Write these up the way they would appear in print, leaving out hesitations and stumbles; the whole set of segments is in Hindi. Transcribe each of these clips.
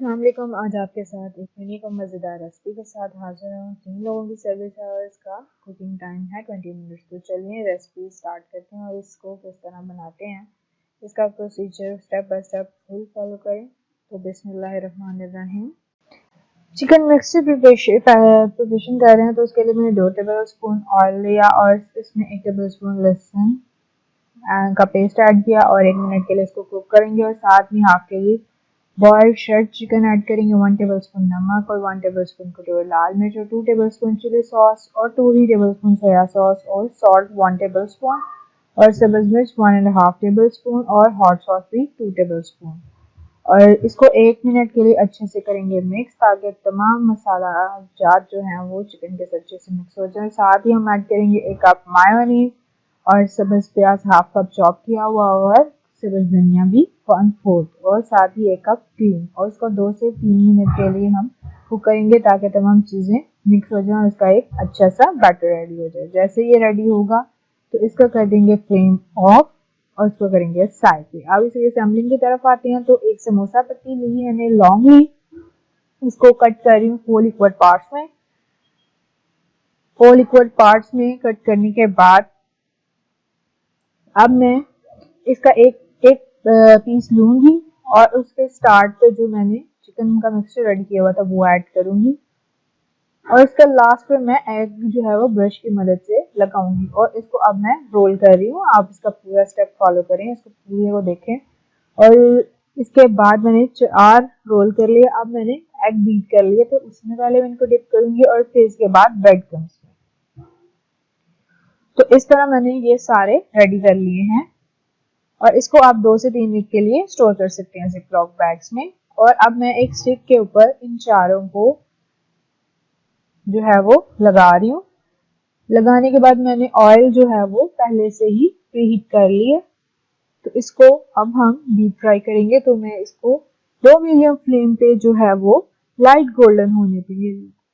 अस्सलाम वालेकुम। आज आपके साथ एक यूनिक और मज़ेदार रेसिपी के साथ हाजिर हूँ। 3 लोगों की सर्विस है और इसका कुकिंग टाइम है 20 मिनट्स। तो चलिए रेसिपी स्टार्ट करते हैं और इसको किस तरह बनाते हैं, इसका procedure step by step full follow करें। तो बिस्मिल्लाहिर्रहमानिर्रहीम। चिकन मिक्स प्रिपरेशन कर रहे हैं, तो उसके लिए मैंने 2 टेबल स्पून ऑयल लिया और इसमें 1 टेबल स्पून लहसुन का पेस्ट ऐड किया और 1 मिनट के लिए इसको कुक करेंगे। और साथ में हाफ के जी बॉइल्ड शर्ट चिकन ऐड करेंगे, 1 टेबलस्पून नमक और 1 टेबलस्पून कटोरी लाल मिर्च और 2 टेबलस्पून चिली सॉस और 2 ही टेबलस्पून सोया सॉस और सॉल्ट 1 टेबलस्पून और सब्ज मिर्च 1.5 टेबलस्पून और हॉट सॉस भी 2 टेबलस्पून। और इसको 1 मिनट के लिए अच्छे से करेंगे मिक्स, ताकि तमाम मसाला जात जो हैं वो चिकन के साथ अच्छे से मिक्स हो जाए। साथ ही हम ऐड करेंगे 1 कप मायोनीज और सब्ज प्याज हाफ कप चॉप किया हुआ और सब्ज धनिया भी 1/4 और साथ ही 1 कप क्रीम। और इसको 2 से 3 मिनट के लिए हम कुक करेंगे, ताकि तमाम चीज़ें मिक्स हो जाए और इसका एक अच्छा सा बैटर रेडी हो जाए। जैसे ये रेडी होगा तो इसका कर देंगे फ्लेम ऑफ और इसको करेंगे साइड पे। अब इसे असेंबलिंग की तरफ आते हैं, तो एक समोसा पत्ती ली है मैंने लॉन्ग ली, इसको कट कर रही हूँ 4 इक्वल पार्ट्स में। 4 इक्वल पार्ट्स में कट करने के बाद अब मैं इसका एक पीस लूंगी और उसके स्टार्ट पे जो मैंने चिकन का मिक्सचर रेडी किया हुआ था वो ऐड करूंगी और इसका लास्ट पे मैं एग जो है वो ब्रश की मदद से लगाऊंगी। और इसको अब मैं रोल कर रही हूँ। आप इसका पूरा स्टेप फॉलो करें, इसको पूरे को देखें। और इसके बाद मैंने 4 रोल कर लिए। अब मैंने एग बीट कर लिया, तो उसमें पहले मैं इनको डिप करूंगी और फिर इसके बाद ब्रेड क्रम्स में। तो इस तरह मैंने ये सारे रेडी कर लिए हैं और इसको आप 2 से 3 वीक के लिए स्टोर कर सकते हैं जिपलॉक बैग्स में। और अब मैं एक स्टिक के ऊपर इन चारों को जो है वो लगा रही हूँ। लगाने के बाद मैंने ऑयल जो है वो पहले से ही प्रीहीट कर लिया, तो इसको अब हम डीप फ्राई करेंगे। तो मैं इसको 2 मीडियम फ्लेम पे जो है वो लाइट गोल्डन होने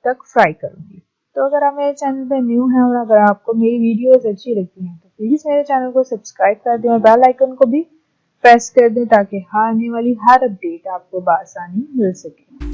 तक फ्राई करूंगी। तो अगर आप मेरे चैनल पे न्यू हैं और अगर आपको मेरी वीडियोस अच्छी लगती हैं तो प्लीज मेरे चैनल को सब्सक्राइब कर दें और बेल आइकन को भी प्रेस कर दें, ताकि आने वाली हर अपडेट आपको बआसानी मिल सके।